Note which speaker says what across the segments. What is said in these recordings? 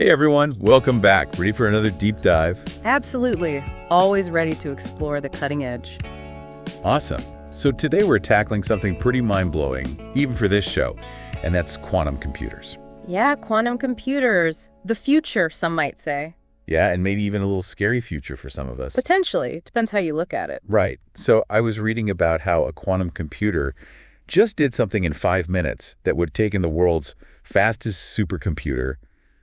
Speaker 1: Hey everyone, welcome back. Ready for another deep dive?
Speaker 2: Absolutely. Always ready to explore the cutting edge.
Speaker 1: Awesome. So today we're tackling something pretty mind-blowing, even for this show, and that's quantum computers.
Speaker 2: Yeah, quantum computers. The future, some might say.
Speaker 1: Yeah, and maybe even a little scary future for some of us.
Speaker 2: Potentially. Depends how you look at it.
Speaker 1: Right. So I was reading about how a quantum computer just did something in 5 minutes that would take in the world's fastest supercomputer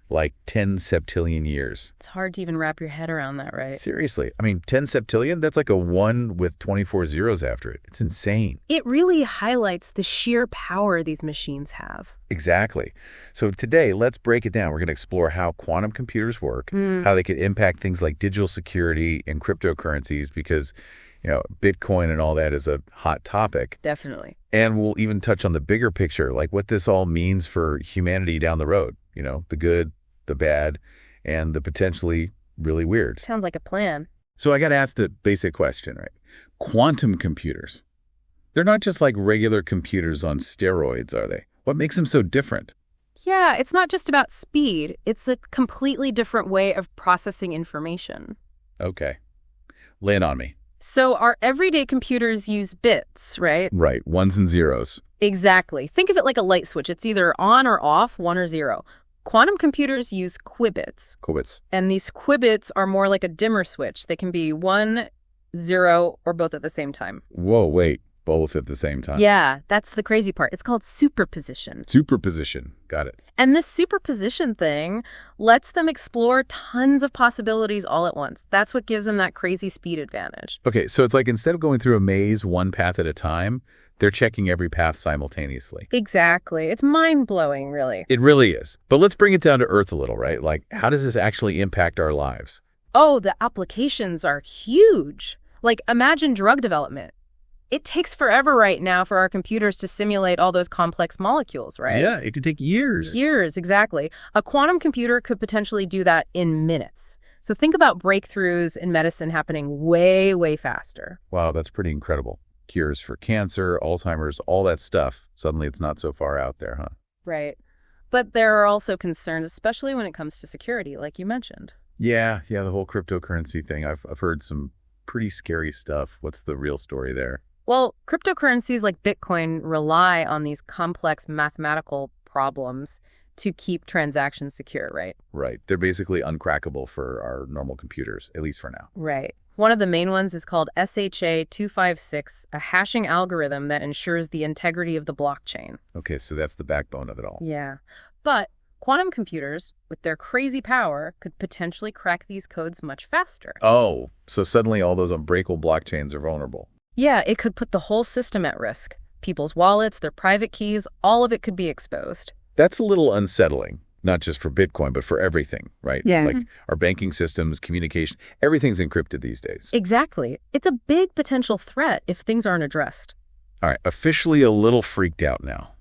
Speaker 1: like 10 septillion years.
Speaker 2: It's hard to even wrap your head around that, right?
Speaker 1: Seriously. I mean, 10 septillion, that's like a 1 with 24 zeros after it. It's insane.
Speaker 2: It really highlights the sheer power these machines have.
Speaker 1: Exactly. So today, let's break it down. We're going to explore how quantum computers work, how they could impact things like digital security and cryptocurrencies because, Bitcoin and all that is a hot topic.
Speaker 2: Definitely.
Speaker 1: And we'll even touch on the bigger picture, like what this all means for humanity down the road. The good, the bad, and the potentially really weird.
Speaker 2: Sounds like a plan.
Speaker 1: So I got to ask the basic question, right? Quantum computers. They're not just like regular computers on steroids, are they? What makes them so different?
Speaker 2: Yeah, it's not just about speed. It's a completely different way of processing information.
Speaker 1: Okay. Lay it on me.
Speaker 2: So our everyday computers use bits, right?
Speaker 1: Right. Ones and zeros.
Speaker 2: Exactly. Think of it like a light switch. It's either on or off, 1 or 0. Quantum computers use qubits.
Speaker 1: Qubits.
Speaker 2: And these qubits are more like a dimmer switch. They can be 1, 0, or both at the same time.
Speaker 1: Whoa, wait. Both at the same time.
Speaker 2: Yeah, that's the crazy part. It's called superposition.
Speaker 1: Superposition. Got it.
Speaker 2: And this superposition thing lets them explore tons of possibilities all at once. That's what gives them that crazy speed advantage.
Speaker 1: Okay, so it's like instead of going through a maze one path at a time, they're checking every path simultaneously.
Speaker 2: Exactly. It's mind-blowing, really.
Speaker 1: It really is. But let's bring it down to earth a little, right? Like, how does this actually impact our lives?
Speaker 2: Oh, the applications are huge. Like, imagine drug development. It takes forever right now for our computers to simulate all those complex molecules, right?
Speaker 1: Yeah, it could take years.
Speaker 2: Years, exactly. A quantum computer could potentially do that in minutes. So think about breakthroughs in medicine happening way, way faster.
Speaker 1: Wow, that's pretty incredible. Cures for cancer, Alzheimer's, all that stuff. Suddenly it's not so far out there, huh?
Speaker 2: Right. But there are also concerns, especially when it comes to security, like you mentioned.
Speaker 1: Yeah, the whole cryptocurrency thing. I've heard some pretty scary stuff. What's the real story there?
Speaker 2: Well, cryptocurrencies like Bitcoin rely on these complex mathematical problems to keep transactions secure, right?
Speaker 1: Right. They're basically uncrackable for our normal computers, at least for now.
Speaker 2: Right. One of the main ones is called SHA-256, a hashing algorithm that ensures the integrity of the blockchain.
Speaker 1: Okay, so that's the backbone of it all.
Speaker 2: Yeah. But quantum computers, with their crazy power, could potentially crack these codes much faster.
Speaker 1: Oh, so suddenly all those unbreakable blockchains are vulnerable.
Speaker 2: Yeah, it could put the whole system at risk. People's wallets, their private keys, all of it could be exposed.
Speaker 1: That's a little unsettling, not just for Bitcoin, but for everything, right?
Speaker 2: Yeah.
Speaker 1: Like our banking systems, communication, everything's encrypted these days.
Speaker 2: Exactly. It's a big potential threat if things aren't addressed.
Speaker 1: All right, officially a little freaked out now.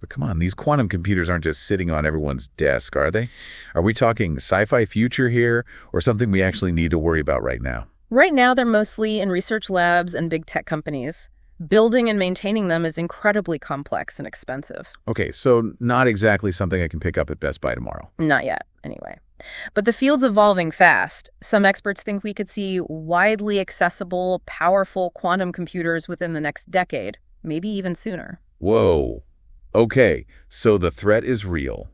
Speaker 1: But come on, these quantum computers aren't just sitting on everyone's desk, are they? Are we talking sci-fi future here or something we actually need to worry about right now?
Speaker 2: Right now, they're mostly in research labs and big tech companies. Building and maintaining them is incredibly complex and expensive.
Speaker 1: Okay, so not exactly something I can pick up at Best Buy tomorrow.
Speaker 2: Not yet, anyway. But the field's evolving fast. Some experts think we could see widely accessible, powerful quantum computers within the next decade, maybe even sooner.
Speaker 1: Whoa. Okay, so the threat is real,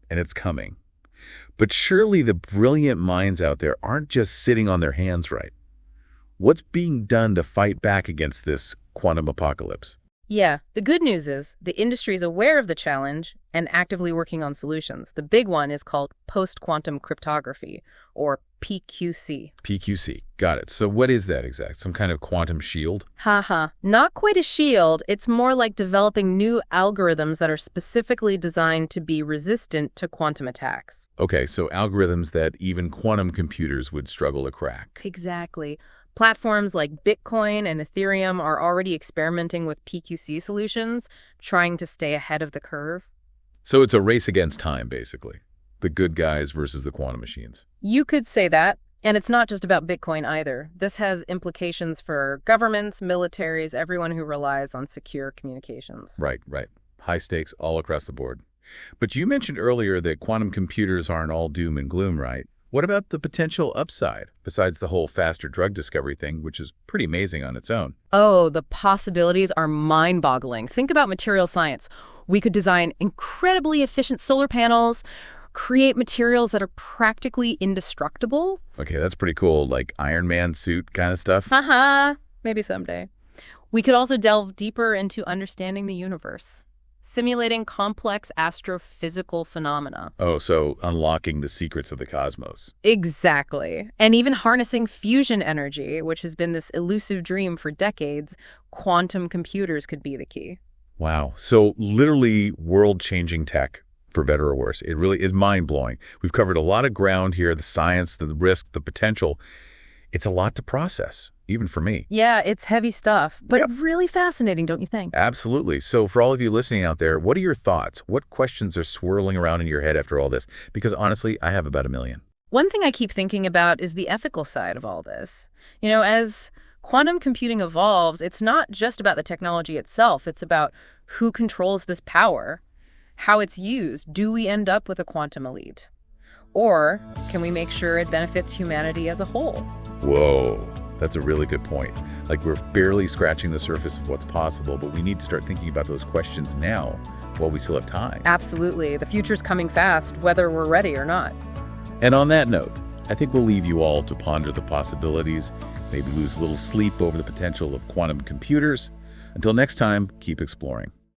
Speaker 1: and it's coming. But surely the brilliant minds out there aren't just sitting on their hands, right? What's being done to fight back against this quantum apocalypse?
Speaker 2: Yeah, the good news is the industry is aware of the challenge and actively working on solutions. The big one is called post-quantum cryptography, or PQC.
Speaker 1: PQC. Got it. So what is that exact? Some kind of quantum shield?
Speaker 2: Haha. Not quite a shield. It's more like developing new algorithms that are specifically designed to be resistant to quantum attacks.
Speaker 1: Okay, so algorithms that even quantum computers would struggle to crack.
Speaker 2: Exactly. Platforms like Bitcoin and Ethereum are already experimenting with PQC solutions, trying to stay ahead of the curve.
Speaker 1: So it's a race against time, basically. The good guys versus the quantum machines.
Speaker 2: You could say that. And it's not just about Bitcoin either. This has implications for governments, militaries, everyone who relies on secure communications.
Speaker 1: Right. High stakes all across the board. But you mentioned earlier that quantum computers aren't all doom and gloom, right? What about the potential upside, besides the whole faster drug discovery thing, which is pretty amazing on its own?
Speaker 2: Oh, the possibilities are mind-boggling. Think about material science. We could design incredibly efficient solar panels, create materials that are practically indestructible.
Speaker 1: Okay, that's pretty cool, like Iron Man suit kind of stuff.
Speaker 2: Haha, maybe someday. We could also delve deeper into understanding the universe, simulating complex astrophysical phenomena.
Speaker 1: Oh, so unlocking the secrets of the cosmos.
Speaker 2: Exactly. And even harnessing fusion energy, which has been this elusive dream for decades, quantum computers could be the key.
Speaker 1: Wow. So literally world-changing tech, for better or worse. It really is mind-blowing. We've covered a lot of ground here, the science, the risk, the potential. It's a lot to process, even for me.
Speaker 2: Yeah, it's heavy stuff, but
Speaker 1: Yep.
Speaker 2: really fascinating, don't you think?
Speaker 1: Absolutely. So for all of you listening out there, what are your thoughts? What questions are swirling around in your head after all this? Because honestly, I have about a million.
Speaker 2: One thing I keep thinking about is the ethical side of all this. As quantum computing evolves, it's not just about the technology itself. It's about who controls this power, how it's used. Do we end up with a quantum elite? Or can we make sure it benefits humanity as a whole?
Speaker 1: Whoa, that's a really good point. Like we're barely scratching the surface of what's possible, but we need to start thinking about those questions now while we still have time.
Speaker 2: Absolutely. The future's coming fast, whether we're ready or not.
Speaker 1: And on that note, I think we'll leave you all to ponder the possibilities, maybe lose a little sleep over the potential of quantum computers. Until next time, keep exploring.